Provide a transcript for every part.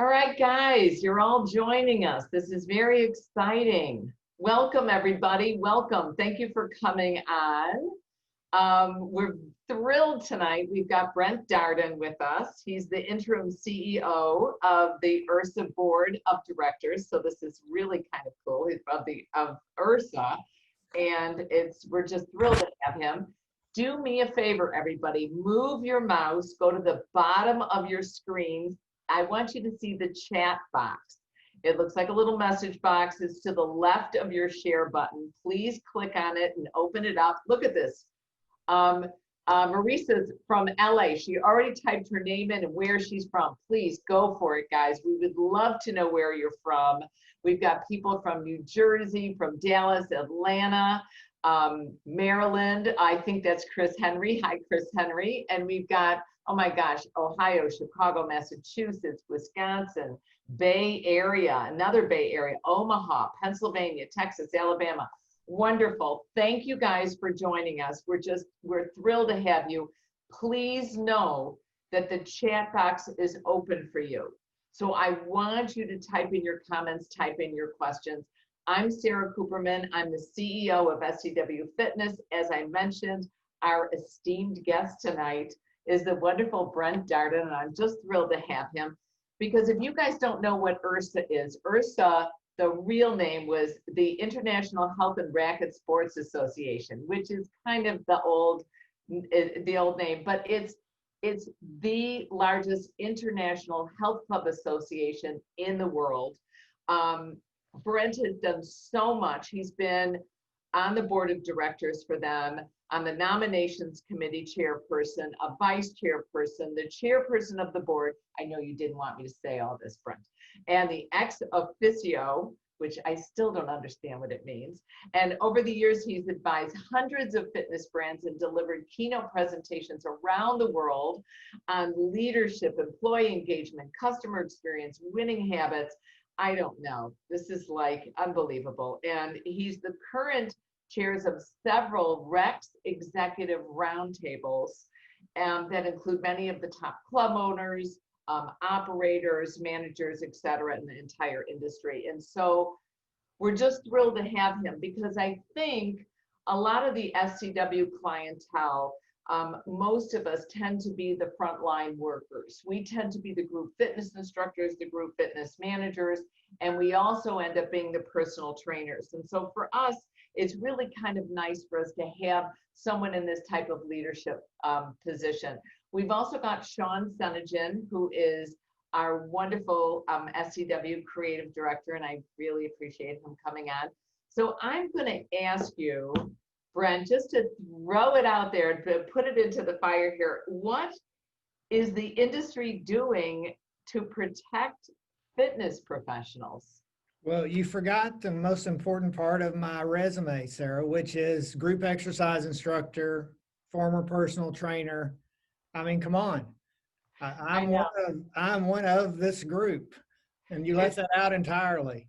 All right, guys, you're all joining us. This is very exciting. Welcome, everybody. Welcome. Thank you for coming on. We're thrilled tonight. We've got Brent Darden with us. He's the interim CEO of the IHRSA Board of Directors. So this is really kind of cool. He's of IHRSA, and we're just thrilled to have him. Do me a favor, everybody. Move your mouse. Go to the bottom of your screen. I want you to see the chat box. It looks like a little message box. It's to the left of your share button. Please click on it and open it up. Look at this. Marissa's from LA. She already typed her name in and where she's from. Please go for it, guys. We would love to know where you're from. We've got people from New Jersey, from Dallas, Atlanta, Maryland. I think that's Chris Henry. Hi, Chris Henry. And we've got, oh my gosh, Ohio, Chicago, Massachusetts, Wisconsin, Bay Area, another Bay Area, Omaha, Pennsylvania, Texas, Alabama. Wonderful. Thank you guys for joining us. We're thrilled to have you. Please know that the chat box is open for you. So I want you to type in your comments, type in your questions. I'm Sara Kooperman. I'm the CEO of SCW Fitness. As I mentioned, our esteemed guest tonight is the wonderful Brent Darden, and I'm just thrilled to have him. Because if you guys don't know what IHRSA is, IHRSA, the real name was the International Health and Racket Sports Association, which is kind of the old name, but it's the largest international health club association in the world. Brent has done so much. He's been on the board of directors for them, on the Nominations Committee Chairperson, a Vice-Chairperson, the Chairperson of the board. I know you didn't want me to say all this, Brent. And the Ex-Officio, which I still don't understand what it means. And over the years, he's advised hundreds of fitness brands and delivered keynote presentations around the world on leadership, employee engagement, customer experience, winning habits. I don't know. This is like unbelievable. And he's the current chairs of several REX Executive Roundtables that include many of the top club owners, operators, managers, et cetera, in the entire industry. And so we're just thrilled to have him because I think a lot of the SCW clientele, most of us tend to be the frontline workers. We tend to be the group fitness instructors, the group fitness managers, and we also end up being the personal trainers. And so for us, it's really kind of nice for us to have someone in this type of leadership position. We've also got Sean Senejan, who is our wonderful SCW creative director, and I really appreciate him coming on. So I'm going to ask you, Brent, just to throw it out there, to put it into the fire here, what is the industry doing to protect fitness professionals? Well, you forgot the most important part of my resume, Sara, which is group exercise instructor, former personal trainer. I mean, come on. I'm one of this group, and you left that out entirely.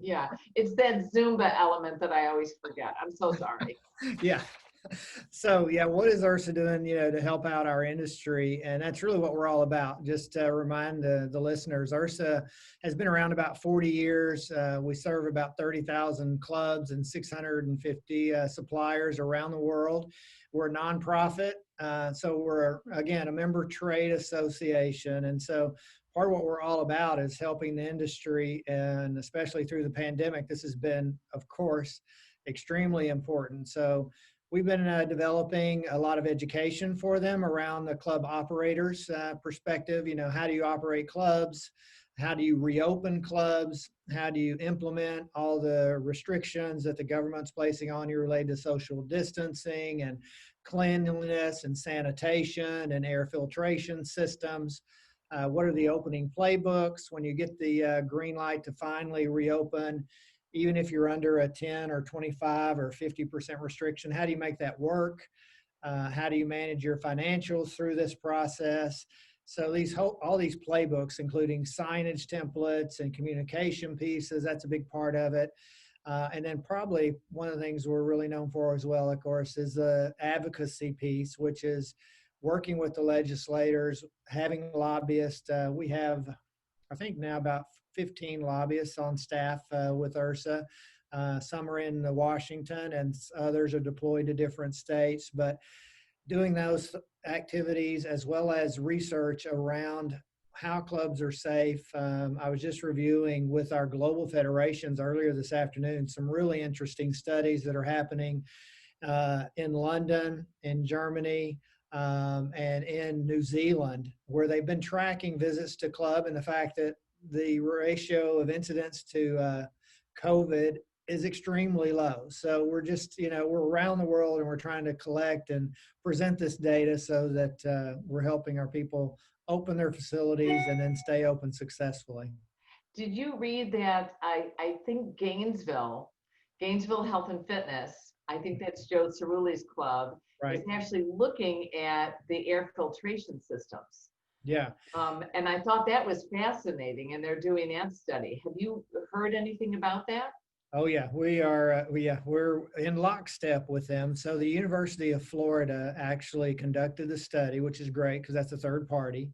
Yeah, it's that Zumba element that I always forget. I'm so sorry. Yeah. So yeah, what is IHRSA doing, to help out our industry? And that's really what we're all about. Just to remind the listeners, IHRSA has been around about 40 years. We serve about 30,000 clubs and 650 suppliers around the world. We're a nonprofit. So we're, again, a member trade association. And so part of what we're all about is helping the industry, and especially through the pandemic, this has been, of course, extremely important. So we've been developing a lot of education for them around the club operators perspective. How do you operate clubs? How do you reopen clubs? How do you implement all the restrictions that the government's placing on you related to social distancing and cleanliness and sanitation and air filtration systems? What are the opening playbooks when you get the green light to finally reopen? Even if you're under a 10 or 25 or 50% restriction, how do you make that work? How do you manage your financials through this process? So all these playbooks, including signage templates and communication pieces, that's a big part of it. And then probably one of the things we're really known for as well, of course, is the advocacy piece, which is working with the legislators, having lobbyists. We have I think now about 15 lobbyists on staff with IHRSA. Some are in Washington and others are deployed to different states, but doing those activities as well as research around how clubs are safe. I was just reviewing with our global federations earlier this afternoon some really interesting studies that are happening in London, in Germany, and in New Zealand, where they've been tracking visits to club and the fact that the ratio of incidents to COVID is extremely low. So we're just, we're around the world and we're trying to collect and present this data so that we're helping our people open their facilities and then stay open successfully. Did you read that? I think Gainesville Health and Fitness, I think that's Joe Cerulli's club, Right. is actually looking at the air filtration systems. Yeah. And I thought that was fascinating, and they're doing that study. Have you heard anything about that? Oh yeah, we are. We're in lockstep with them. So the University of Florida actually conducted the study, which is great because that's a third party,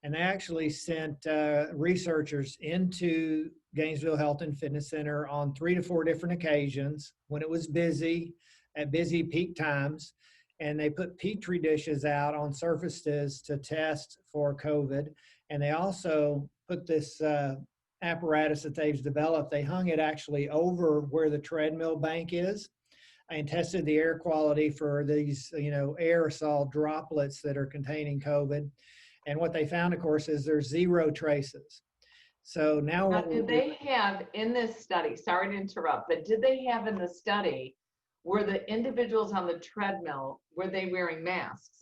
and they actually sent researchers into Gainesville Health and Fitness Center on 3 to 4 different occasions when it was busy, at busy peak times, and they put petri dishes out on surfaces to test for COVID, and they also put this apparatus that they've developed. They hung it actually over where the treadmill bank is and tested the air quality for these, aerosol droplets that are containing COVID. And what they found, of course, is there's 0 traces. So now did they have in this study, sorry to interrupt, but did they have in the study, were the individuals on the treadmill, were they wearing masks?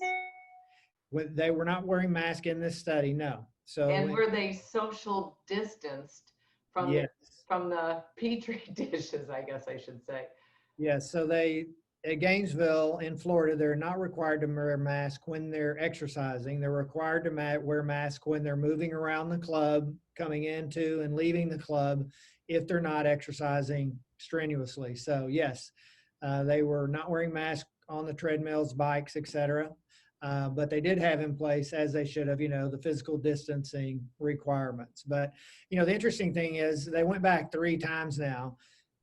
They were not wearing masks in this study, no. So and were they social distanced from yes. from the petri dishes, I guess I should say? Yes. So at Gainesville in Florida, they're not required to wear a mask when they're exercising. They're required to wear a mask when they're moving around the club, coming into and leaving the club, if they're not exercising strenuously. So yes, they were not wearing masks on the treadmills, bikes, etc. But they did have in place, as they should have, the physical distancing requirements. But, the interesting thing is they went back 3 times now,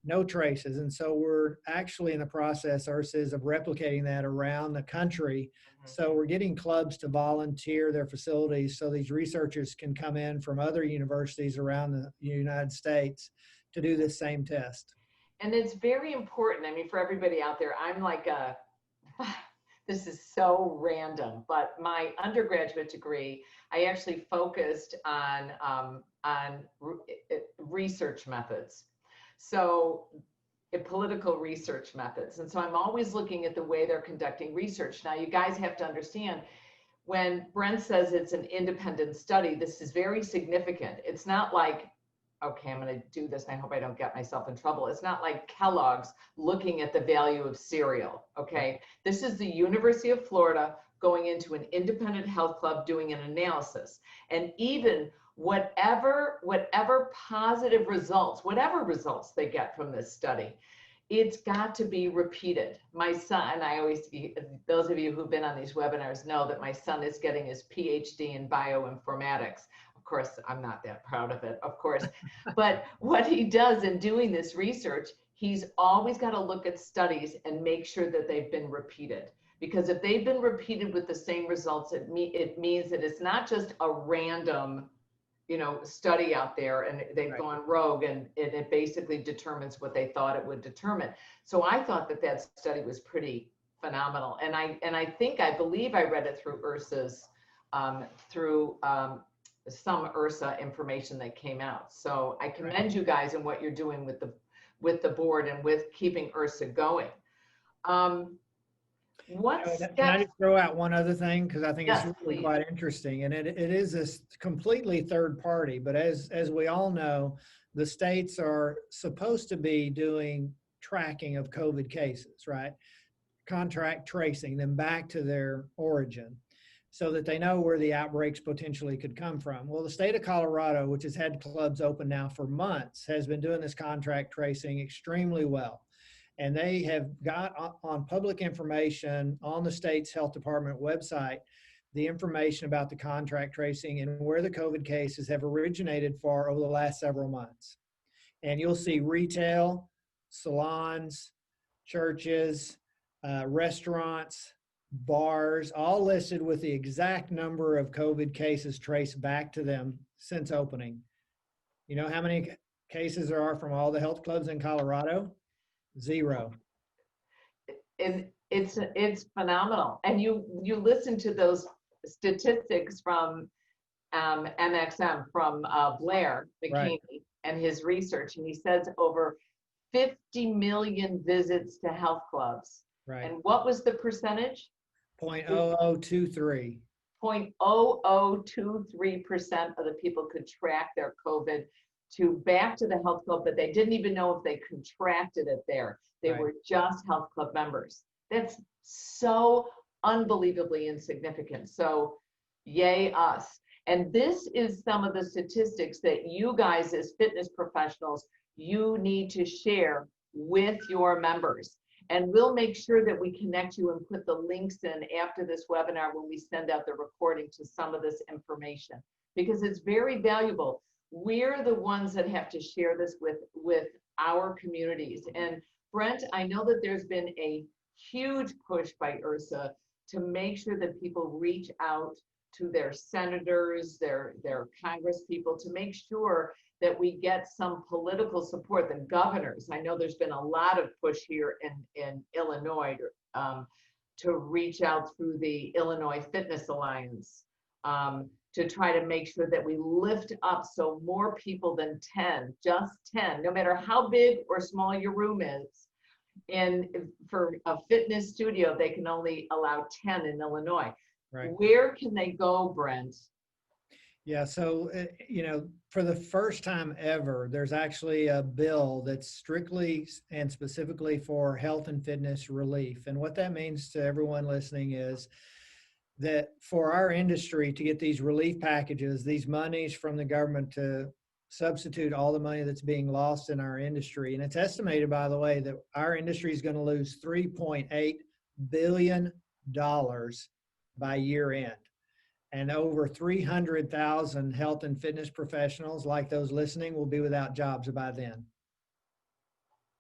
no traces. And so we're actually in the process, IHRSA, of replicating that around the country. Mm-hmm. So we're getting clubs to volunteer their facilities so these researchers can come in from other universities around the United States to do this same test. And it's very important. I mean, for everybody out there, I'm like this is so random, but my undergraduate degree, I actually focused on research methods. So political research methods. And so I'm always looking at the way they're conducting research. Now, you guys have to understand, when Brent says it's an independent study, this is very significant. It's not like, okay, I'm going to do this and I hope I don't get myself in trouble. It's not like Kellogg's looking at the value of cereal, okay? This is the University of Florida going into an independent health club doing an analysis. And even whatever positive results, whatever results they get from this study, it's got to be repeated. My son, those of you who've been on these webinars know that my son is getting his PhD in bioinformatics. Of course, I'm not that proud of it, of course. But what he does in doing this research, he's always got to look at studies and make sure that they've been repeated. Because if they've been repeated with the same results, it means that it's not just a random, study out there and they've gone rogue and it basically determines what they thought it would determine. So I thought that study was pretty phenomenal. And I believe I read it through IHRSA's, some IHRSA information that came out. So I commend you guys in what you're doing with the board and with keeping IHRSA going. Can I just throw out one other thing? Because I think yes, it's really please. quite interesting. And it is a completely third party. But as we all know, the states are supposed to be doing tracking of COVID cases, right? Contract tracing them back to their origin so that they know where the outbreaks potentially could come from. Well, the state of Colorado, which has had clubs open now for months, has been doing this contract tracing extremely well. And they have got on public information on the state's health department website the information about the contract tracing and where the COVID cases have originated for over the last several months. And you'll see retail, salons, churches, restaurants, bars, all listed with the exact number of COVID cases traced back to them since opening. You know how many cases there are from all the health clubs in Colorado? 0. And it's phenomenal. And you listen to those statistics from MXM, from Blair McKinney, Right. and his research, and he says over 50 million visits to health clubs. Right. And what was the percentage? 0.0023. 0.0023% of the people could track their COVID back to the health club, but they didn't even know if they contracted it there. They Right. were just health club members. That's so unbelievably insignificant. So yay us. And this is some of the statistics that you guys as fitness professionals, you need to share with your members. And we'll make sure that we connect you and put the links in after this webinar when we send out the recording to some of this information, because it's very valuable. We're the ones that have to share this with our communities. And Brent, I know that there's been a huge push by IHRSA to make sure that people reach out to their senators, their Congress people, to make sure that we get some political support. The governors, I know there's been a lot of push here in Illinois to reach out through the Illinois Fitness Alliance to try to make sure that we lift up so more people than 10, just 10, no matter how big or small your room is. And for a fitness studio, they can only allow 10 in Illinois. Right. Where can they go, Brent? Yeah, so, for the first time ever, there's actually a bill that's strictly and specifically for health and fitness relief. And what that means to everyone listening is that for our industry to get these relief packages, these monies from the government to substitute all the money that's being lost in our industry. And it's estimated, by the way, that our industry is going to lose $3.8 billion by year end. And over 300,000 health and fitness professionals, like those listening, will be without jobs by then.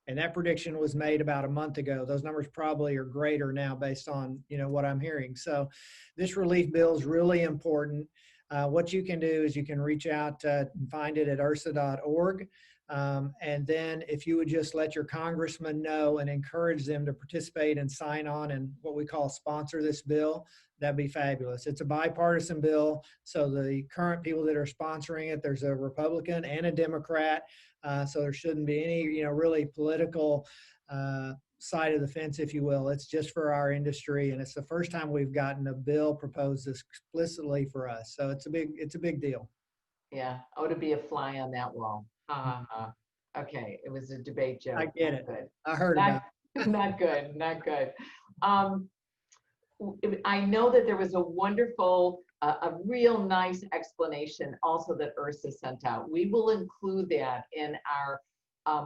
And that prediction was made about a month ago. Those numbers probably are greater now based on, what I'm hearing. So this relief bill is really important. What you can do is you can reach out and find it at IHRSA.org. And then if you would just let your congressman know and encourage them to participate and sign on and what we call sponsor this bill, that'd be fabulous. It's a bipartisan bill. So the current people that are sponsoring it, there's a Republican and a Democrat. So there shouldn't be any, really political side of the fence, if you will. It's just for our industry. And it's the first time we've gotten a bill proposed explicitly for us. So it's a big deal. Yeah. Oh, to be a fly on that wall. Okay. It was a debate joke. I get it. Good. I heard about it. Not good. Not good. I know that there was a wonderful, a real nice explanation also that IHRSA sent out. We will include that in our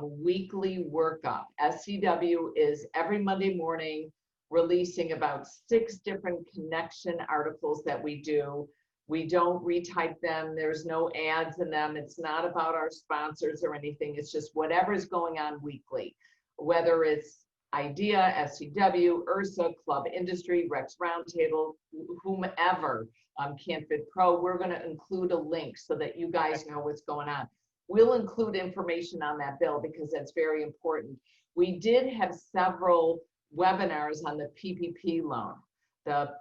weekly workup. SCW is every Monday morning releasing about 6 different connection articles that we do. We don't retype them. There's no ads in them. It's not about our sponsors or anything. It's just whatever's going on weekly, whether it's IDEA, SCW, IHRSA, Club Industry, REX Roundtable, whomever, CanFit Pro, we're going to include a link so that you guys know what's going on. We'll include information on that bill because that's very important. We did have several webinars on the PPP loan, the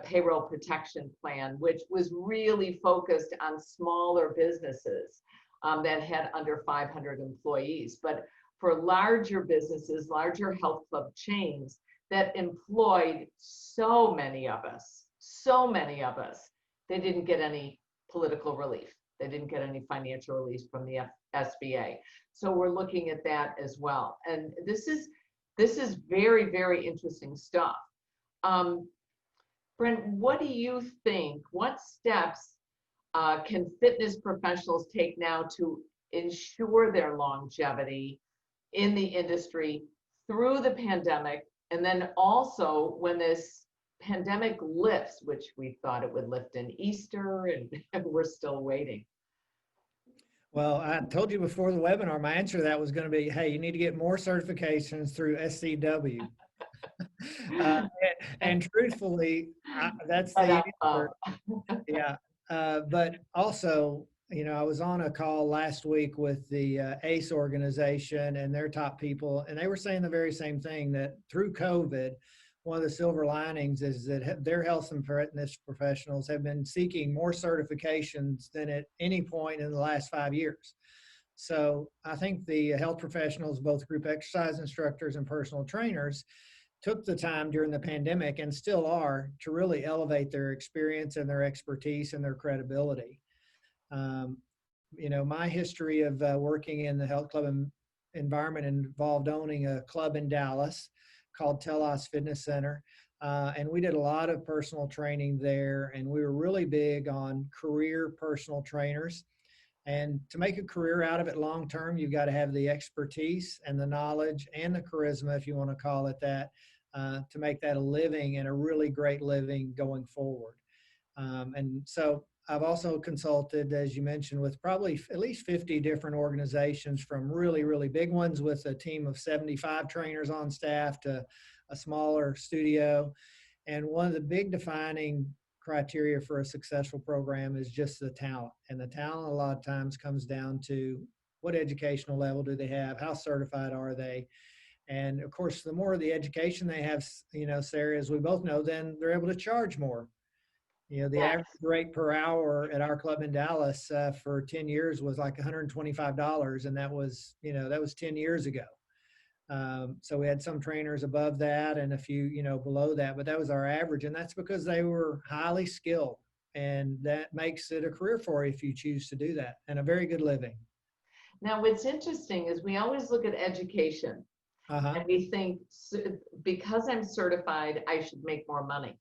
payroll protection plan, which was really focused on smaller businesses that had under 500 employees. But for larger businesses, larger health club chains that employed so many of us, they didn't get any political relief. They didn't get any financial relief from the SBA. So we're looking at that as well. And this is very, very interesting stuff. Brent, what do you think? What steps can fitness professionals take now to ensure their longevity in the industry through the pandemic, and then also when this pandemic lifts, which we thought it would lift in Easter, and we're still waiting. Well, I told you before the webinar, my answer to that was going to be, hey, you need to get more certifications through SCW. uh, and truthfully, that's the answer. Yeah. But also, I was on a call last week with the ACE organization and their top people, and they were saying the very same thing, that through COVID, one of the silver linings is that their health and fitness professionals have been seeking more certifications than at any point in the last 5 years. So I think the health professionals, both group exercise instructors and personal trainers, took the time during the pandemic, and still are, to really elevate their experience and their expertise and their credibility. Um, my history of working in the health club environment involved owning a club in Dallas called Telos Fitness Center. And we did a lot of personal training there, and we were really big on career personal trainers. And to make a career out of it long term, you've got to have the expertise and the knowledge and the charisma, if you want to call it that, to make that a living, and a really great living going forward. And so I've also consulted, as you mentioned, with probably at least 50 different organizations, from really, really big ones with a team of 75 trainers on staff to a smaller studio. And one of the big defining criteria for a successful program is just the talent. And the talent a lot of times comes down to what educational level do they have, how certified are they? And of course, the more the education they have, Sara, as we both know, then they're able to charge more. The Yes. average rate per hour at our club in Dallas for 10 years was like $125. And that was 10 years ago. So we had some trainers above that and a few, below that, but that was our average. And that's because they were highly skilled, and that makes it a career for you if you choose to do that, and a very good living. Now, what's interesting is we always look at education, and we think, because I'm certified, I should make more money.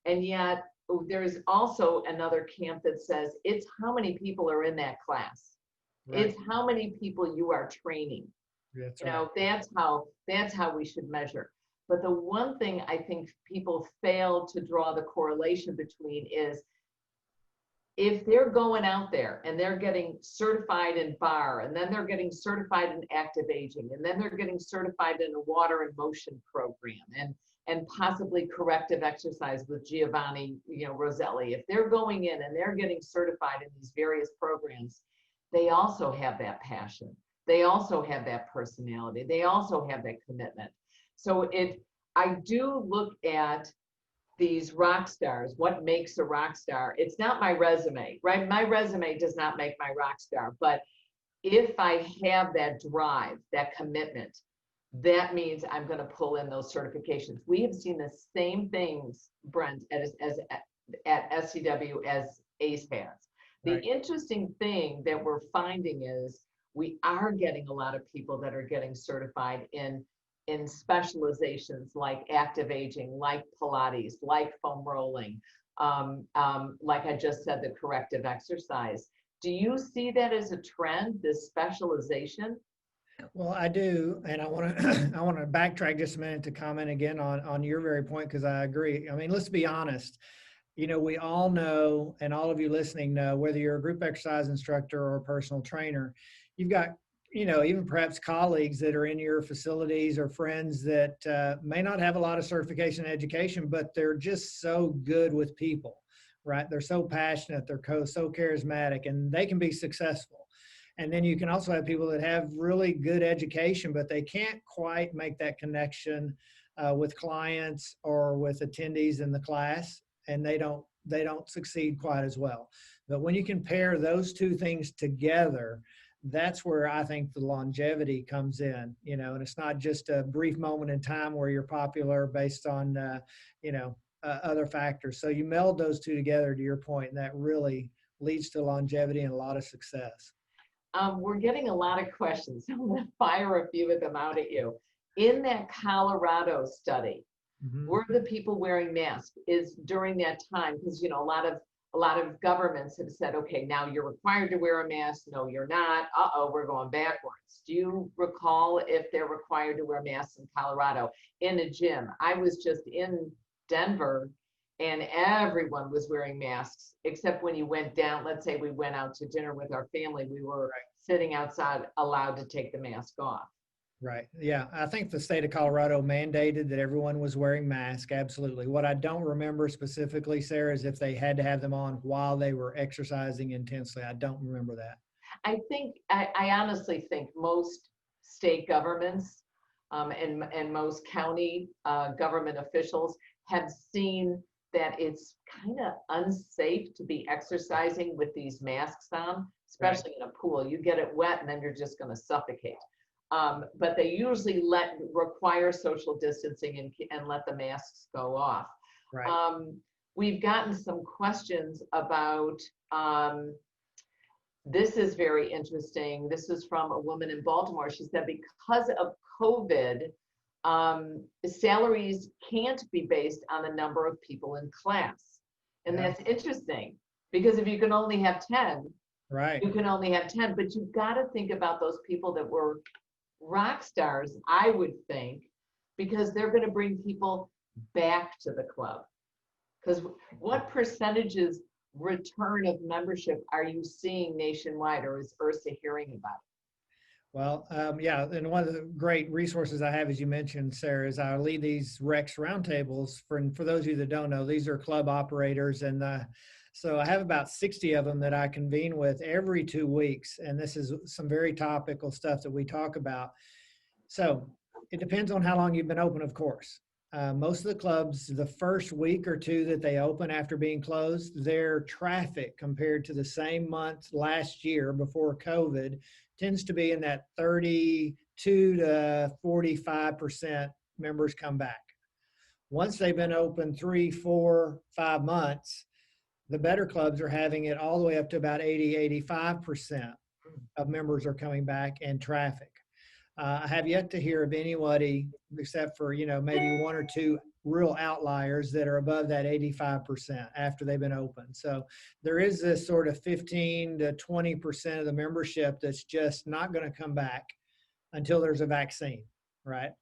And yet there's also another camp that says it's how many people are in that class. Right. It's how many people you are training. That's right. That's how we should measure. But the one thing I think people fail to draw the correlation between is, if they're going out there and they're getting certified in bar, and then they're getting certified in active aging, and then they're getting certified in a WATERinMOTION program, and possibly corrective exercise with Giovanni, Roselli, if they're going in and they're getting certified in these various programs, they also have that passion. They also have that personality. They also have that commitment. So I do look at these rock stars. What makes a rock star? It's not my resume, right? My resume does not make my rock star. But if I have that drive, that commitment, that means I'm going to pull in those certifications. We have seen the same things, Brent, at SCW as ACE has. The interesting thing that we're finding is we are getting a lot of people that are getting certified in specializations like active aging, like Pilates, like foam rolling, like I just said, the corrective exercise. Do you see that as a trend, this specialization? Well, I do, and I want to backtrack just a minute to comment again on your very point, because I agree. I mean, let's be honest. We all know, and all of you listening know, whether you're a group exercise instructor or a personal trainer, you've got, even perhaps colleagues that are in your facilities, or friends that may not have a lot of certification and education, but they're just so good with people, right? They're so passionate, they're so charismatic, and they can be successful. And then you can also have people that have really good education, but they can't quite make that connection with clients or with attendees in the class, and they don't succeed quite as well. But when you can pair those two things together, that's where I think the longevity comes in, and it's not just a brief moment in time where you're popular based on, other factors. So you meld those two together, to your point, and that really leads to longevity and a lot of success. We're getting a lot of questions. I'm going to fire a few of them out at you. In that Colorado study, were the people wearing masks during that time? Because, a lot of governments have said, okay, now you're required to wear a mask. No, you're not. We're going backwards. Do you recall if they're required to wear masks in Colorado in a gym? I was just in Denver, and everyone was wearing masks, except when you went down, let's say we went out to dinner with our family, we were sitting outside allowed to take the mask off. Right. Yeah. I think the state of Colorado mandated that everyone was wearing masks. Absolutely. What I don't remember specifically, Sarah, is if they had to have them on while they were exercising intensely. I don't remember that. I honestly think most state governments and most county government officials have seen that it's kind of unsafe to be exercising with these masks on, especially in a pool. You get it wet and then you're just going to suffocate. But they usually require social distancing and let the masks go off. Right. We've gotten some questions about, this is very interesting. This is from a woman in Baltimore. She said, because of COVID, salaries can't be based on the number of people in class. And that's interesting, because if you can only have 10, right, you can only have 10, but you've got to think about those people that were rock stars, I would think, because they're going to bring people back to the club. Because what percentages return of membership are you seeing nationwide, or is IHRSA hearing about it? Well, yeah, and one of the great resources I have, as you mentioned, Sarah, is I lead these REX roundtables. For those of you that don't know, these are club operators, and so I have about 60 of them that I convene with every 2 weeks, and this is some very topical stuff that we talk about. So it depends on how long you've been open, of course. Most of the clubs, the first week or two that they open after being closed, their traffic compared to the same month last year before COVID tends to be in that 32 to 45% members come back. Once they've been open 3, 4, 5 months, the better clubs are having it all the way up to about 80, 85% of members are coming back and traffic. I have yet to hear of anybody, except for, maybe 1 or 2 real outliers, that are above that 85% after they've been open. So there is this sort of 15 to 20% of the membership that's just not going to come back until there's a vaccine, right?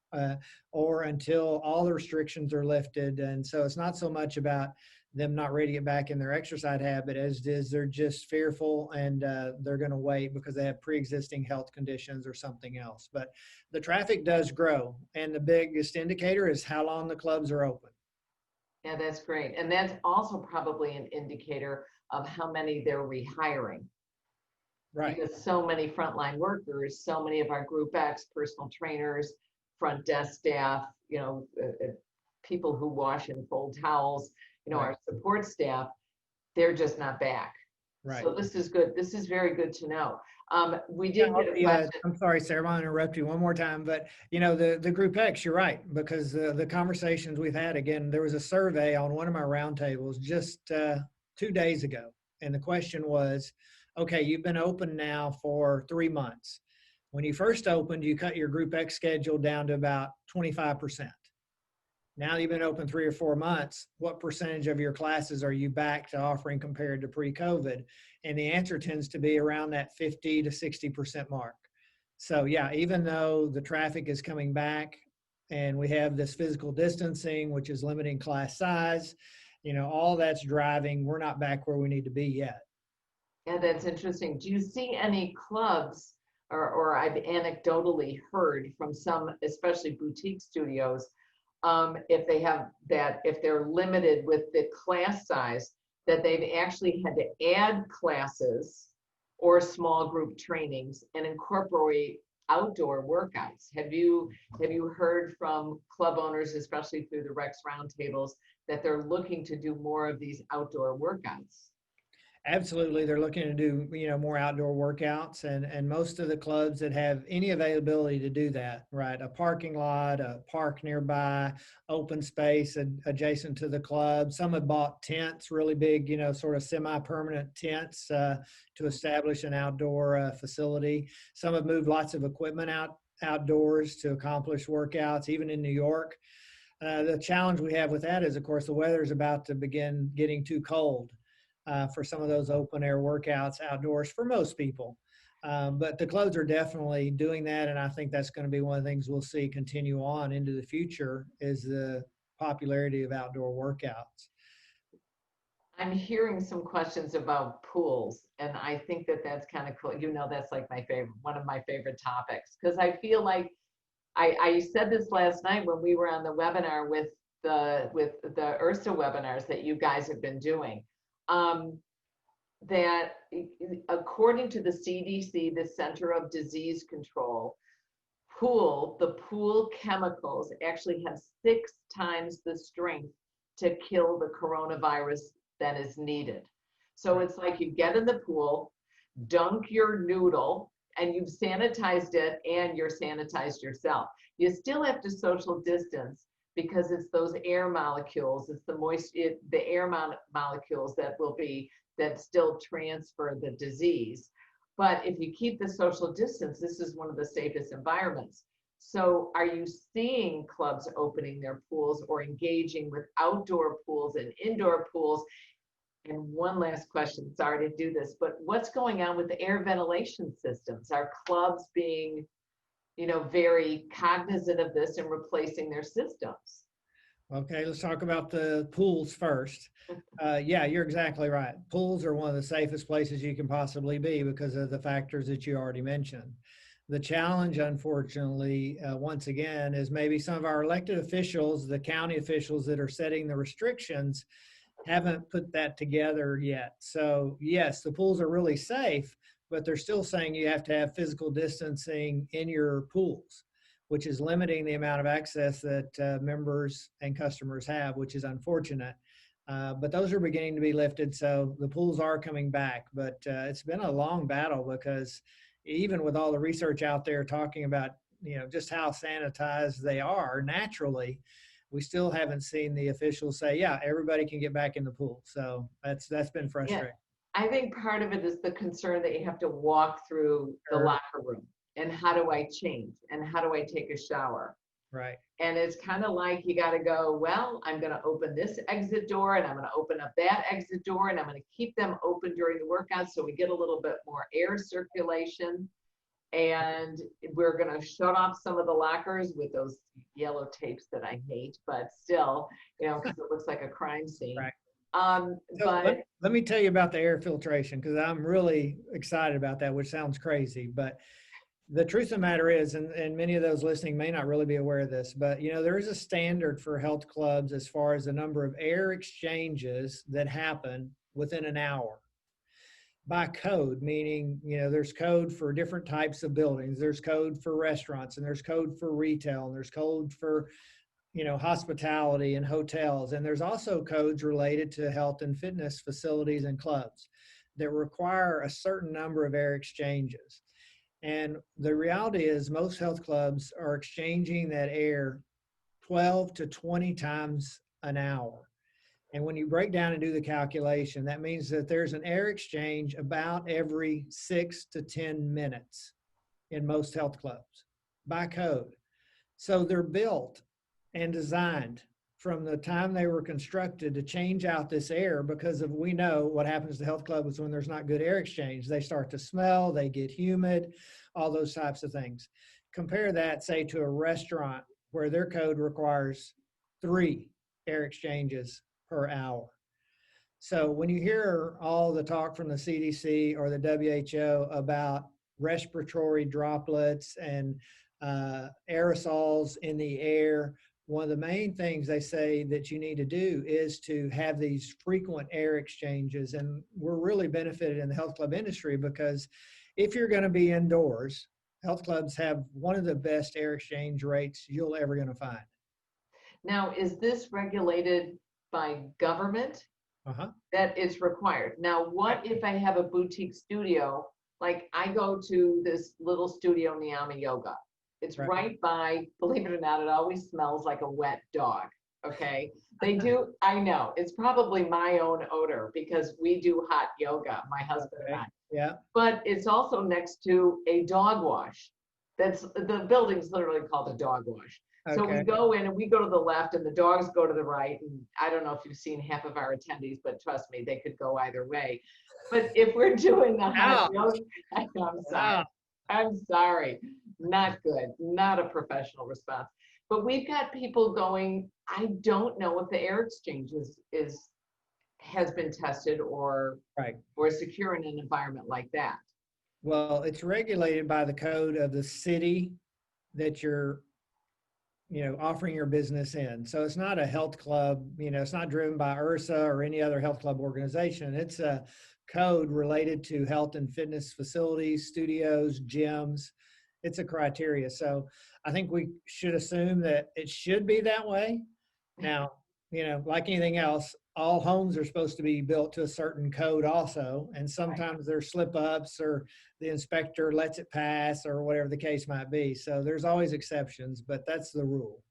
Or until all the restrictions are lifted. And so it's not so much about them not ready to get back in their exercise habit as it is they're just fearful, and they're going to wait because they have pre-existing health conditions or something else. But the traffic does grow, and the biggest indicator is how long the clubs are open. Yeah, that's great. And that's also probably an indicator of how many they're rehiring. Right. Because so many frontline workers, so many of our Group X, personal trainers, front desk staff, people who wash and fold towels, our support staff, they're just not back. Right. So this is good. This is very good to know. We did get a question. I'm sorry, Sarah, I'm going to interrupt you one more time, but the Group X, you're right, because the conversations we've had, again, there was a survey on one of my roundtables just 2 days ago. And the question was, okay, you've been open now for 3 months. When you first opened, you cut your Group X schedule down to about 25%. Now you've been open 3 or 4 months, what percentage of your classes are you back to offering compared to pre-COVID? And the answer tends to be around that 50 to 60% mark. So yeah, even though the traffic is coming back and we have this physical distancing, which is limiting class size, all that's driving, we're not back where we need to be yet. Yeah, that's interesting. Do you see any clubs, or I've anecdotally heard from some, especially boutique studios, if they're limited with the class size, that they've actually had to add classes or small group trainings and incorporate outdoor workouts? Have you heard from club owners, especially through the REX roundtables, that they're looking to do more of these outdoor workouts? Absolutely. They're looking to do, more outdoor workouts, and most of the clubs that have any availability to do that, right? A parking lot, a park nearby, open space adjacent to the club. Some have bought tents, really big, sort of semi-permanent tents to establish an outdoor facility. Some have moved lots of equipment outdoors to accomplish workouts, even in New York. The challenge we have with that is, of course, the weather is about to begin getting too cold for some of those open air workouts outdoors for most people. But the clubs are definitely doing that. And I think that's going to be one of the things we'll see continue on into the future, is the popularity of outdoor workouts. I'm hearing some questions about pools, and I think that that's kind of cool. You know, that's like my favorite, one of my favorite topics, because I feel like I said this last night when we were on the webinar with the IHRSA webinars that you guys have been doing. That according to the CDC, the Center of Disease Control, the pool chemicals actually have 6 times the strength to kill the coronavirus than is needed. So it's like you get in the pool, dunk your noodle, and you've sanitized it and you're sanitized yourself. You still have to social distance because it's those air molecules, it's the air molecules that still transfer the disease. But if you keep the social distance, this is one of the safest environments. So are you seeing clubs opening their pools or engaging with outdoor pools and indoor pools? And one last question, sorry to do this, but what's going on with the air ventilation systems? Are clubs being, very cognizant of this and replacing their systems? Okay, let's talk about the pools first. Yeah, you're exactly right. Pools are one of the safest places you can possibly be because of the factors that you already mentioned. The challenge, unfortunately, once again, is maybe some of our elected officials, the county officials that are setting the restrictions, haven't put that together yet. So yes, the pools are really safe, but they're still saying you have to have physical distancing in your pools, which is limiting the amount of access that members and customers have, which is unfortunate. But those are beginning to be lifted, so the pools are coming back. But it's been a long battle because even with all the research out there talking about, just how sanitized they are naturally, we still haven't seen the officials say, yeah, everybody can get back in the pool. So that's been frustrating. Yeah. I think part of it is the concern that you have to walk through the locker room. And how do I change? And how do I take a shower? Right. And it's kind of like you got to go, well, I'm going to open this exit door and I'm going to open up that exit door and I'm going to keep them open during the workout so we get a little bit more air circulation. And we're going to shut off some of the lockers with those yellow tapes that I hate, but still, because it looks like a crime scene. Right. But let me tell you about the air filtration, because I'm really excited about that, which sounds crazy. But the truth of the matter is, and many of those listening may not really be aware of this, but there is a standard for health clubs as far as the number of air exchanges that happen within an hour. By code, meaning, there's code for different types of buildings. There's code for restaurants, and there's code for retail, and there's code for, hospitality and hotels. And there's also codes related to health and fitness facilities and clubs that require a certain number of air exchanges. And the reality is most health clubs are exchanging that air 12 to 20 times an hour. And when you break down and do the calculation, that means that there's an air exchange about every 6 to 10 minutes in most health clubs by code. So they're built and designed from the time they were constructed to change out this air, because we know what happens to health clubs when there's not good air exchange. They start to smell, they get humid, all those types of things. Compare that, say, to a restaurant where their code requires 3 air exchanges per hour. So when you hear all the talk from the CDC or the WHO about respiratory droplets and aerosols in the air, one of the main things they say that you need to do is to have these frequent air exchanges. And we're really benefited in the health club industry because if you're going to be indoors, health clubs have one of the best air exchange rates you'll ever going to find. Now, is this regulated by government? That is required. Now, what if I have a boutique studio? Like I go to this little studio, Niyama Yoga. It's right by, believe it or not, it always smells like a wet dog. Okay. They do, I know, it's probably my own odor because we do hot yoga, my husband and I. Yeah. But it's also next to a dog wash. The building's literally called a dog wash. So we go in and we go to the left and the dogs go to the right. And I don't know if you've seen half of our attendees, but trust me, they could go either way. But if we're doing the hot yoga, I'm sorry. I'm sorry. Not good. Not a professional response. But we've got people going, I don't know if the air exchange has been tested Right. or secure in an environment like that. Well, it's regulated by the code of the city that you're, offering your business in. So it's not a health club, it's not driven by IHRSA or any other health club organization. It's a code related to health and fitness facilities, studios, gyms. It's a criteria. So I think we should assume that it should be that way. Now, like anything else, all homes are supposed to be built to a certain code also. And sometimes there's slip ups or the inspector lets it pass or whatever the case might be. So there's always exceptions, but that's the rule.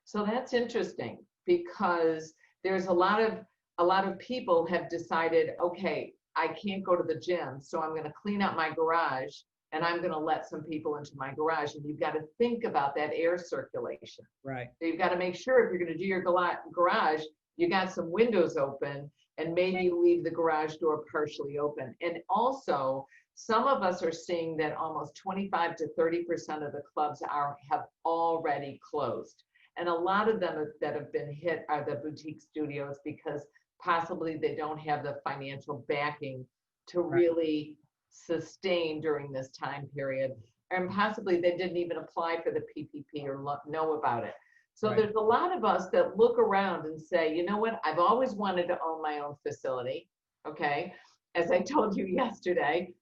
So that's interesting because there's a lot of people have decided, okay, I can't go to the gym, so I'm going to clean out my garage and I'm going to let some people into my garage. And you've got to think about that air circulation. Right. So you've got to make sure if you're going to do your garage, you got some windows open and maybe you leave the garage door partially open. And also, some of us are seeing that almost 25 to 30% of the clubs have already closed. And a lot of them that have been hit are the boutique studios because possibly they don't have the financial backing to really sustain during this time period. And possibly they didn't even apply for the PPP or know about it. So there's a lot of us that look around and say, you know what, I've always wanted to own my own facility, okay? As I told you yesterday,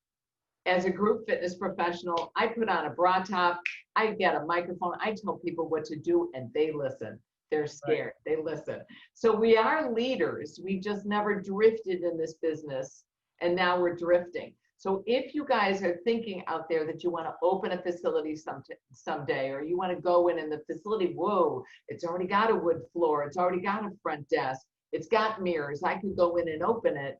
as a group fitness professional, I put on a bra top, I get a microphone, I tell people what to do and they listen. They're scared, they listen. So we are leaders, we've just never drifted in this business and now we're drifting. So if you guys are thinking out there that you want to open a facility someday, or you want to go in and the facility, whoa, it's already got a wood floor, it's already got a front desk, it's got mirrors, I could go in and open it.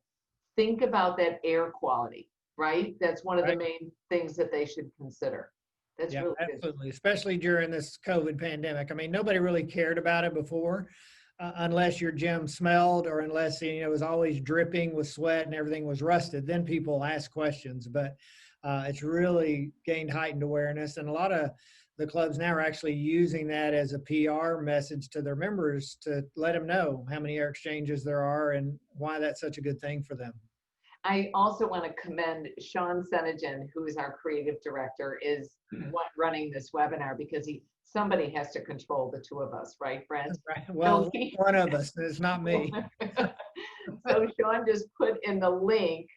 Think about that air quality, right? That's one of the main things that they should consider. That's really absolutely, good. especially during this COVID pandemic. I mean, nobody really cared about it before. Unless your gym smelled or unless it was always dripping with sweat and everything was rusted, then people ask questions. But it's really gained heightened awareness, and a lot of the clubs now are actually using that as a PR message to their members to let them know how many air exchanges there are and why that's such a good thing for them. I also want to commend Sean Senejan, who is our creative director, is running this webinar because somebody has to control the two of us, right, Brent? Right. Well, one of us. It's not me. So Sean just put in the link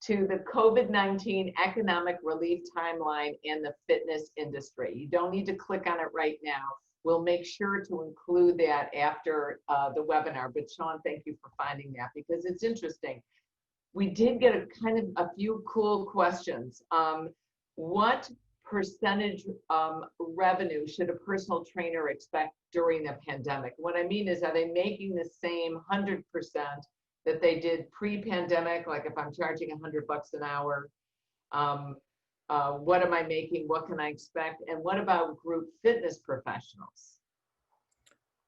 to the COVID-19 economic relief timeline in the fitness industry. You don't need to click on it right now. We'll make sure to include that after the webinar. But Sean, thank you for finding that because it's interesting. We did get a few cool questions. What percentage revenue should a personal trainer expect during the pandemic? What I mean is, are they making the same 100% that they did pre-pandemic? Like if I'm charging $100 an hour, what am I making? What can I expect? And what about group fitness professionals?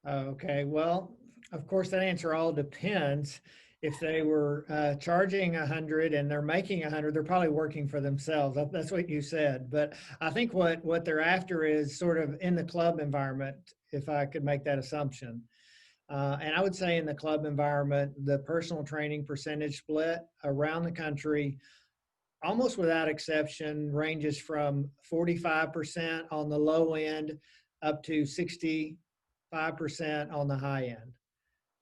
Okay, well, of course, that answer all depends. If they were charging 100 and they're making 100, they're probably working for themselves. That's what you said. But I think what they're after is sort of in the club environment, if I could make that assumption. And I would say in the club environment, the personal training percentage split around the country, almost without exception, ranges from 45% on the low end up to 65% on the high end.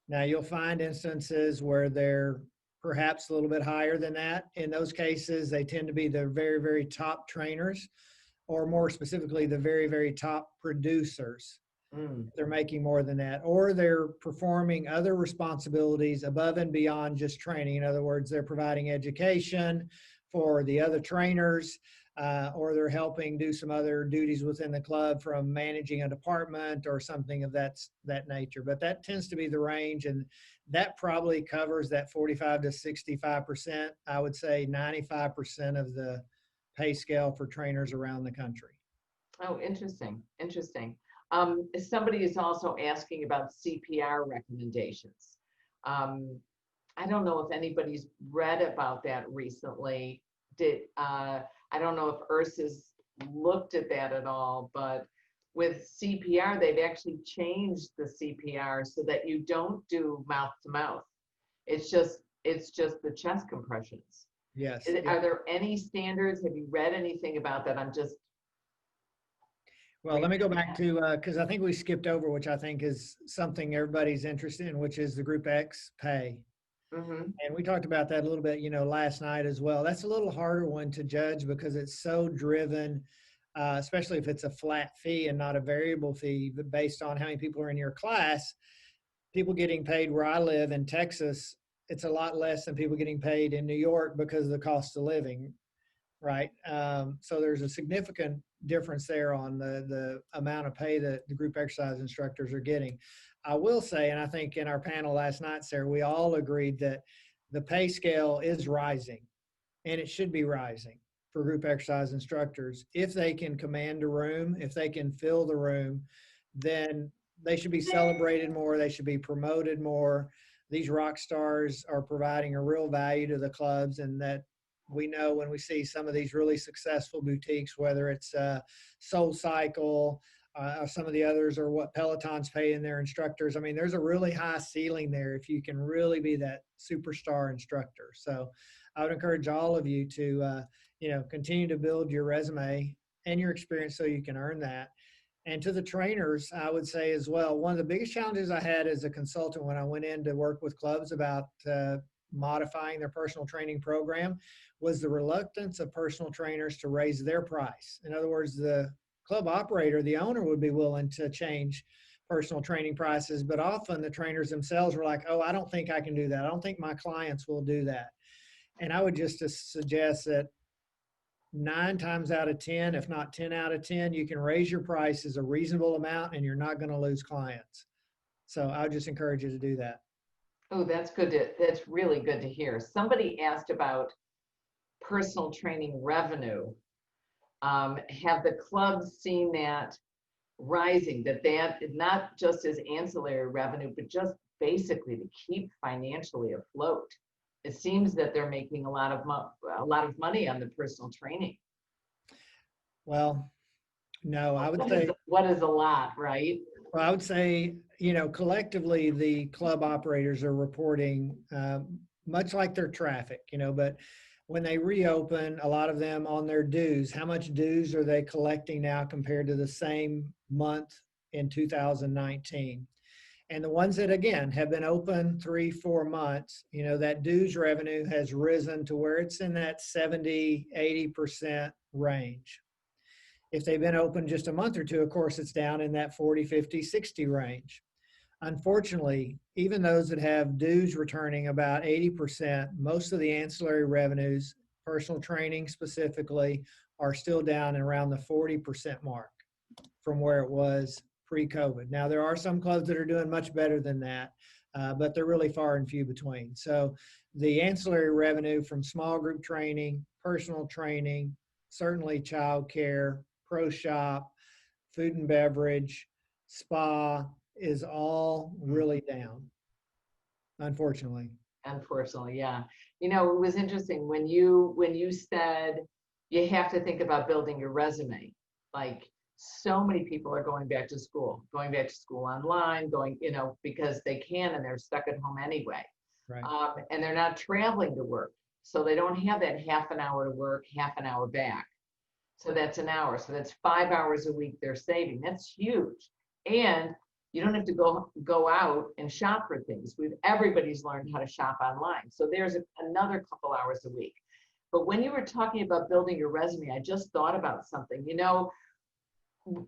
Now, you'll find instances where they're perhaps a little bit higher than that. In those cases, they tend to be the very, very top trainers, or more specifically, the very, very top producers. They're making more than that, or they're performing other responsibilities above and beyond just training. In other words, they're providing education for the other trainers, or they're helping do some other duties within the club, from managing a department or something of that nature. But that tends to be the range, and that probably covers that 45 to 65%. I would say 95% of the pay scale for trainers around the country. Oh, interesting, interesting. Somebody is also asking about CPR recommendations. I don't know if anybody's read about that recently. I don't know if IHRSA's looked at that at all, but with CPR, they've actually changed the CPR so that you don't do mouth to mouth. It's just the chest compressions. Yes. Are there any standards? Have you read anything about that? Well, let me go back to, because I think we skipped over, which I think is something everybody's interested in, which is the Group X pay. Mm-hmm. And we talked about that a little bit, last night as well. That's a little harder one to judge because it's so driven, especially if it's a flat fee and not a variable fee, but based on how many people are in your class. People getting paid where I live in Texas, it's a lot less than people getting paid in New York because of the cost of living, right? So there's a significant difference there on the amount of pay that the group exercise instructors are getting. I will say, and I think in our panel last night, Sarah, we all agreed that the pay scale is rising, and it should be rising for group exercise instructors. If they can command a room, if they can fill the room, then they should be celebrated more. They should be promoted more. These rock stars are providing a real value to the clubs, and that we know when we see some of these really successful boutiques, whether it's Soul Cycle, or some of the others, or what Peloton's paying their instructors. I mean, there's a really high ceiling there if you can really be that superstar instructor. So I would encourage all of you to, continue to build your resume and your experience so you can earn that. And to the trainers, I would say as well, one of the biggest challenges I had as a consultant when I went in to work with clubs about modifying their personal training program was the reluctance of personal trainers to raise their price. In other words, the club operator, the owner, would be willing to change personal training prices, but often the trainers themselves were like, oh, I don't think I can do that. I don't think my clients will do that. And I would just suggest that 9 times out of 10, if not 10 out of 10, you can raise your prices a reasonable amount and you're not going to lose clients. So I would just encourage you to do that. Oh, that's really good to hear. Somebody asked about personal training revenue. Have the clubs seen that rising, that not just as ancillary revenue, but just basically to keep financially afloat? It seems that they're making a lot of money on the personal training. Well, no, I would say. What is a lot, right? Well, I would say, collectively, the club operators are reporting much like their traffic, but when they reopen, a lot of them on their dues, how much dues are they collecting now compared to the same month in 2019? And the ones that, again, have been open 3-4 months, that dues revenue has risen to where it's in that 70-80% range. If they've been open just a month or two, of course, it's down in that 40-50-60 range. Unfortunately, even those that have dues returning about 80%, most of the ancillary revenues, personal training specifically, are still down around the 40% mark from where it was pre-COVID. Now, there are some clubs that are doing much better than that, but they're really far and few between. So the ancillary revenue from small group training, personal training, certainly childcare, pro shop, food and beverage, spa is all really down, unfortunately. Unfortunately, yeah. It was interesting when you said you have to think about building your resume. Like, so many people are going back to school online, because they can and they're stuck at home anyway. Right. And they're not traveling to work. So they don't have that half an hour to work, half an hour back. So that's an hour. So that's 5 hours a week they're saving. That's huge. And you don't have to go out and shop for things. Everybody's learned how to shop online. So there's another couple hours a week. But when you were talking about building your resume, I just thought about something.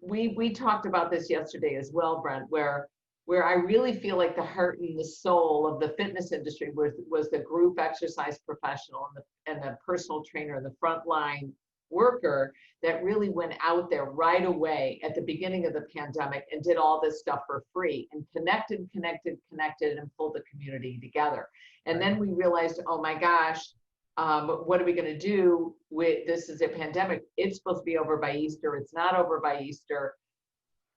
We talked about this yesterday as well, Brent, where I really feel like the heart and the soul of the fitness industry was the group exercise professional and the personal trainer and the frontline worker that really went out there right away at the beginning of the pandemic and did all this stuff for free and connected and pulled the community together. And then we realized, oh my gosh, what are we going to do with this? Is a pandemic. It's supposed to be over by Easter. It's not over by Easter.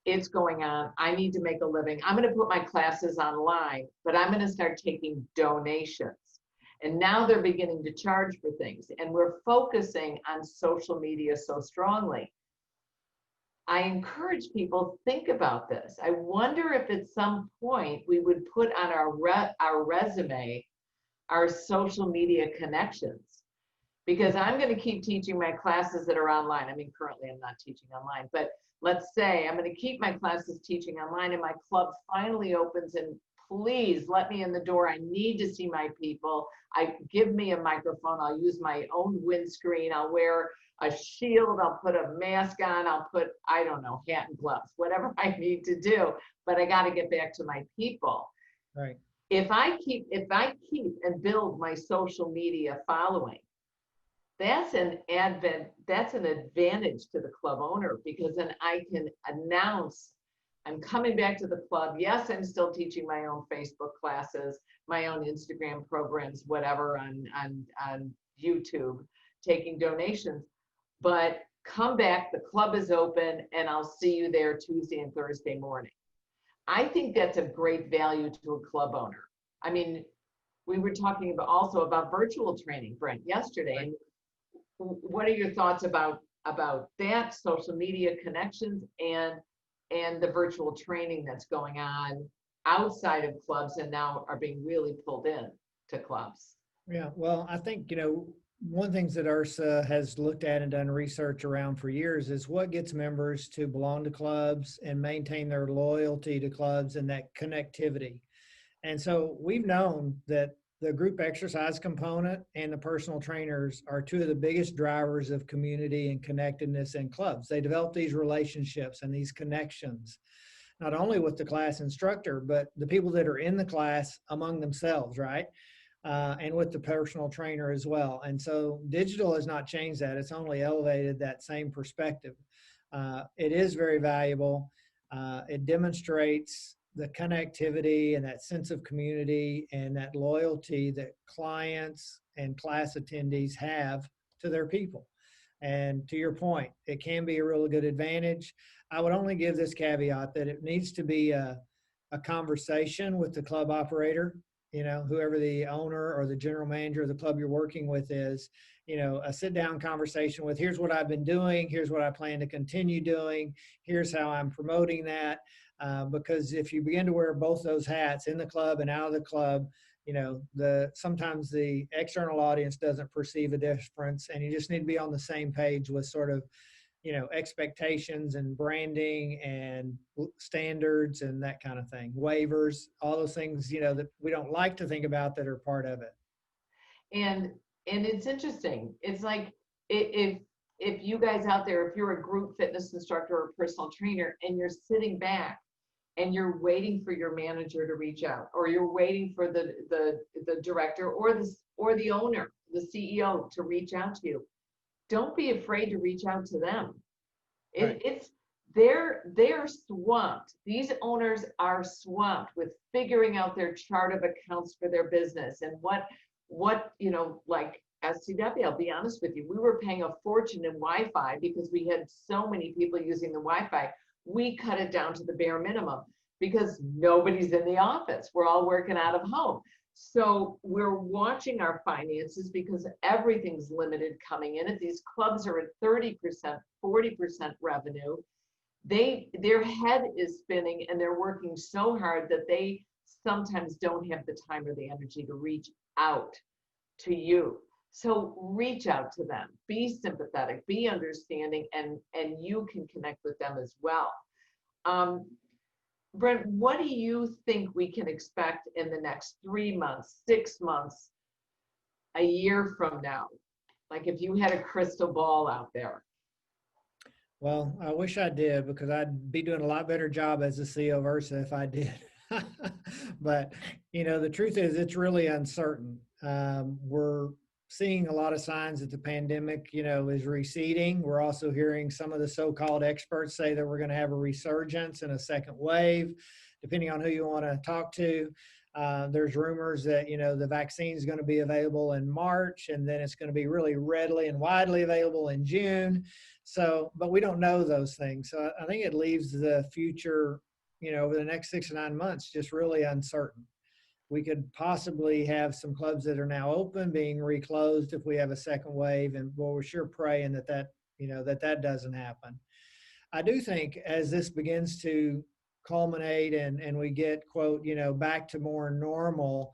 It's going on. I need to make a living. I'm going to put my classes online, but I'm going to start taking donations. And now they're beginning to charge for things. And we're focusing on social media so strongly. I encourage people, think about this. I wonder if at some point we would put on our resume our social media connections, because I'm going to keep teaching my classes that are online. I mean, currently I'm not teaching online, but let's say I'm going to keep my classes teaching online and my club finally opens, and please let me in the door. I need to see my people. Give me a microphone. I'll use my own windscreen. I'll wear a shield. I'll put a mask on. I'll put, I don't know, hat and gloves, whatever I need to do. But I got to get back to my people. Right. If I keep and build my social media following, that's an advantage to the club owner, because then I can announce I'm coming back to the club. Yes, I'm still teaching my own Facebook classes, my own Instagram programs, whatever, on YouTube, taking donations, but come back, the club is open, and I'll see you there Tuesday and Thursday morning. I think that's a great value to a club owner. I mean, we were talking also about virtual training, Brent, yesterday. Right. And what are your thoughts about that, social media connections, and the virtual training that's going on outside of clubs and now are being really pulled in to clubs? Yeah, well, I think, one of the things that IHRSA has looked at and done research around for years is what gets members to belong to clubs and maintain their loyalty to clubs and that connectivity. And so we've known that the group exercise component and the personal trainers are two of the biggest drivers of community and connectedness in clubs. They develop these relationships and these connections, not only with the class instructor, but the people that are in the class among themselves, right? And with the personal trainer as well. And so digital has not changed that. It's only elevated that same perspective. It is very valuable. It demonstrates the connectivity and that sense of community and that loyalty that clients and class attendees have to their people. And to your point, it can be a really good advantage. I would only give this caveat that it needs to be a conversation with the club operator, whoever the owner or the general manager of the club you're working with is, a sit down conversation with, here's what I've been doing, here's what I plan to continue doing, here's how I'm promoting that. Because if you begin to wear both those hats in the club and out of the club, sometimes the external audience doesn't perceive a difference, and you just need to be on the same page with sort of, expectations and branding and standards and that kind of thing, waivers, all those things, that we don't like to think about that are part of it. And it's interesting. It's like, if you guys out there, if you're a group fitness instructor or a personal trainer and you're sitting back and you're waiting for your manager to reach out, or you're waiting for the director or the owner, the CEO to reach out to you, don't be afraid to reach out to them. Right. They're swamped. These owners are swamped with figuring out their chart of accounts for their business and what like SCW, I'll be honest with you, we were paying a fortune in Wi-Fi because we had so many people using the Wi-Fi. We cut it down to the bare minimum because nobody's in the office. We're all working out of home. So we're watching our finances because everything's limited coming in. If these clubs are at 30%, 40% revenue, their head is spinning and they're working so hard that they sometimes don't have the time or the energy to reach out to you. So reach out to them, be sympathetic, be understanding, and you can connect with them as well. Brent, what do you think we can expect in the next 3 months, 6 months, a year from now? Like if you had a crystal ball out there. Well, I wish I did, because I'd be doing a lot better job as the CEO of IHRSA if I did. But, the truth is it's really uncertain. We're seeing a lot of signs that the pandemic, is receding. We're also hearing some of the so-called experts say that we're going to have a resurgence and a second wave, depending on who you want to talk to. There's rumors that, the vaccine is going to be available in March, and then it's going to be really readily and widely available in June. So, but we don't know those things. So I think it leaves the future, over the next 6 to 9 months, just really uncertain. We could possibly have some clubs that are now open being reclosed if we have a second wave, and we're sure praying that doesn't happen. I do think as this begins to culminate and we get, quote, back to more normal,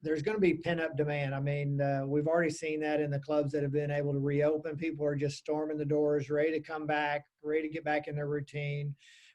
there's going to be pent-up demand. I mean, we've already seen that in the clubs that have been able to reopen. People are just storming the doors, ready to come back, ready to get back in their routine,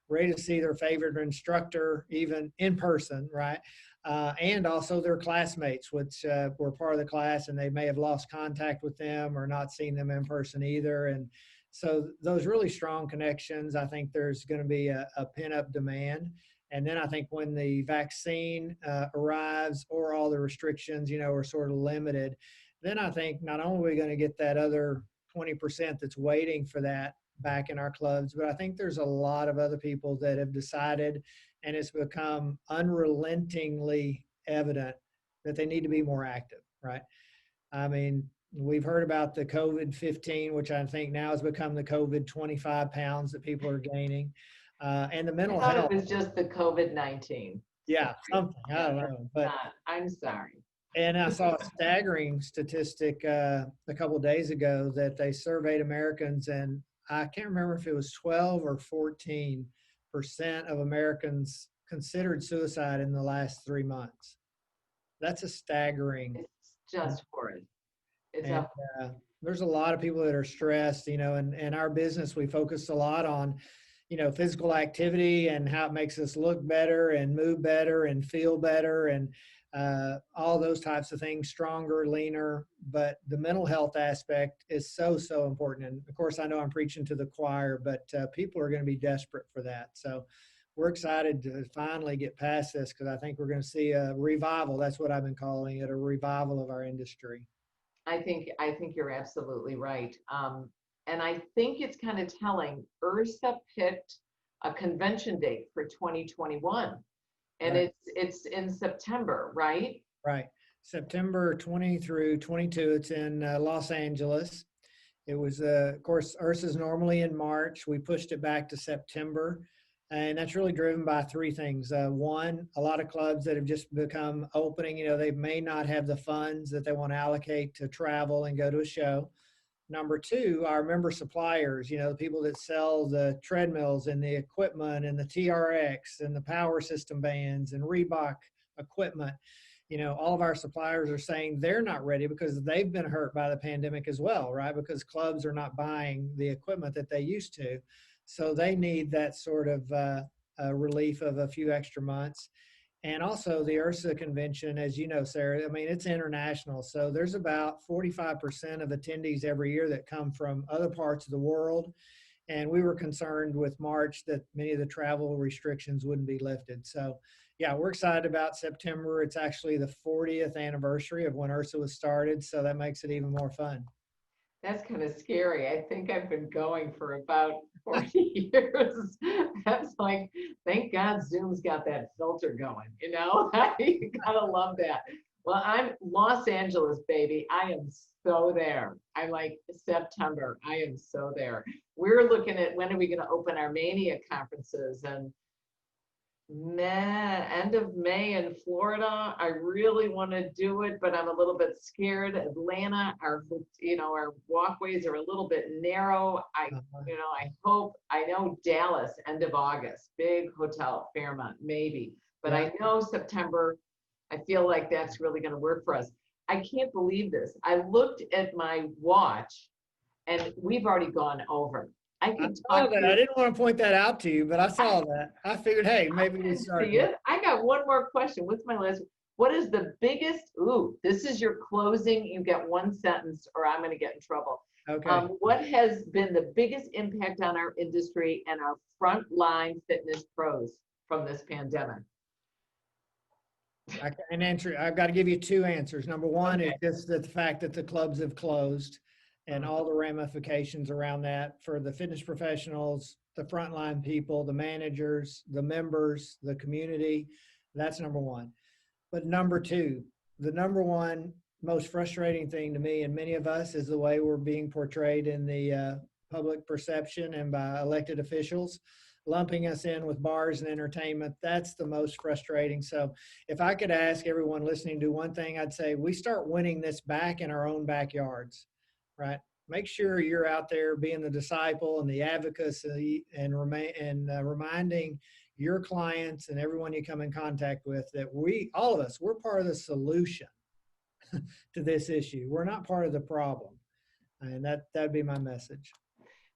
ready to see their favorite instructor, even in person, right? And also their classmates, which were part of the class, and they may have lost contact with them or not seen them in person either. And so those really strong connections, I think there's going to be a pent-up demand. And then I think when the vaccine arrives or all the restrictions, are sort of limited, then I think not only are we going to get that other 20% that's waiting for that back in our clubs, but I think there's a lot of other people that have decided, and it's become unrelentingly evident that they need to be more active, right? I mean, we've heard about the COVID-15, which I think now has become the COVID 25 pounds that people are gaining. And the mental I thought health. it was just the COVID-19. Yeah, something. I don't know. But I'm sorry. and I saw a staggering statistic a couple of days ago that they surveyed Americans, and I can't remember if it was 12 or 14% of Americans considered suicide in the last 3 months. That's a staggering. It's just horrid. It's And there's a lot of people that are stressed, and in our business, we focus a lot on, physical activity and how it makes us look better and move better and feel better and all those types of things, stronger, leaner. But the mental health aspect is so, so important. And of course, I know I'm preaching to the choir, but people are going to be desperate for that. So we're excited to finally get past this because I think we're going to see a revival. That's what I've been calling it, a revival of our industry. I think you're absolutely right. And I think it's kind of telling. IHRSA picked a convention date for 2021, and Right. it's in September, right? Right. September 20 through 22. It's in Los Angeles. It was, of course, IHRSA is normally in March. We pushed it back to September. And that's really driven by three things. One, a lot of clubs that have just become opening, they may not have the funds that they want to allocate to travel and go to a show. Number two, our member suppliers, the people that sell the treadmills and the equipment and the TRX and the power system bands and Reebok equipment. All of our suppliers are saying they're not ready because they've been hurt by the pandemic as well, right? Because clubs are not buying the equipment that they used to. So they need that sort of relief of a few extra months. And also the IHRSA convention, as you know, Sara, I mean, it's international. So there's about 45% of attendees every year that come from other parts of the world. And we were concerned with March that many of the travel restrictions wouldn't be lifted. So yeah, we're excited about September. It's actually the 40th anniversary of when IHRSA was started. So that makes it even more fun. That's kind of scary. I think I've been going for about 40 years. That's like, thank God Zoom's got that filter going, you gotta love that. Well, I'm Los Angeles, baby. I am so there. I'm like September. I am so there. We're looking at when are we going to open our Mania conferences, and end of May in Florida. I really want to do it, but I'm a little bit scared. Atlanta, our walkways are a little bit narrow. I know Dallas, end of August, big hotel, Fairmont, maybe. But I know September, I feel like that's really going to work for us. I can't believe this. I looked at my watch and we've already gone over. I didn't want to point that out to you, but I saw that. I figured, hey, maybe we start. I got one more question. What's my list? What is the biggest? This is your closing. You get one sentence, or I'm going to get in trouble. Okay. What has been the biggest impact on our industry and our frontline fitness pros from this pandemic? I can answer. I've got to give you two answers. Number one is just the fact that the clubs have closed and all the ramifications around that for the fitness professionals, the frontline people, the managers, the members, the community. That's number one. But number two, the number one most frustrating thing to me and many of us is the way we're being portrayed in the public perception and by elected officials, lumping us in with bars and entertainment. That's the most frustrating. So if I could ask everyone listening to one thing, I'd say we start winning this back in our own backyards. Right. make sure you're out there being the disciple and the advocacy and reminding your clients and everyone you come in contact with that all of us, we're part of the solution to this issue. We're not part of the problem. And that'd be my message.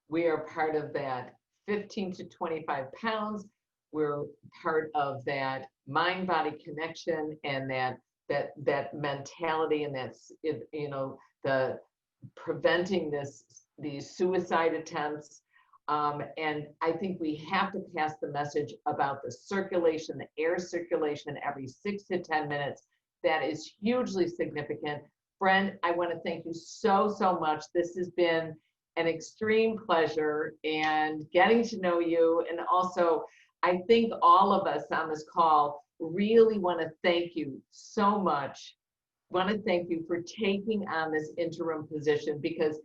We are part of that 15 to 25 pounds. We're part of that mind-body connection and that mentality, and that's, you know, the preventing these suicide attempts. And I think we have to pass the message about the circulation, the air circulation every 6 to 10 minutes. That is hugely significant. Brent, I want to thank you so much. This has been an extreme pleasure, and getting to know you. And also, I think all of us on this call really want to thank you so much. Want to thank you for taking on this interim position, because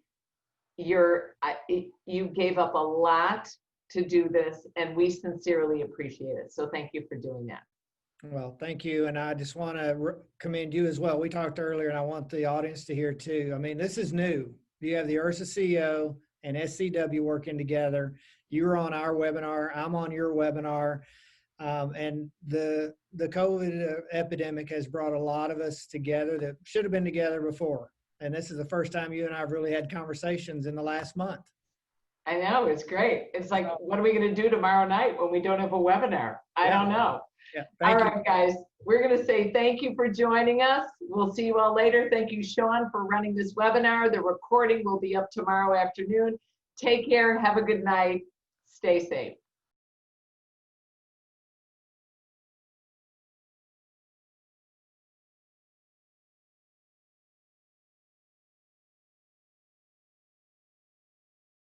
you gave up a lot to do this, and we sincerely appreciate it. So thank you for doing that. Well, thank you. And I just want to commend you as well. We talked earlier, and I want the audience to hear too. I mean, this is new. You have the URSA CEO and SCW working together. You were on our webinar. I'm on your webinar. And the COVID epidemic has brought a lot of us together that should have been together before. And this is the first time you and I have really had conversations in the last month. I know, it's great. It's like, what are we going to do tomorrow night when we don't have a webinar? I don't know. Yeah, all right, guys, we're going to say thank you for joining us. We'll see you all later. Thank you, Sean, for running this webinar. The recording will be up tomorrow afternoon. Take care. Have a good night. Stay safe.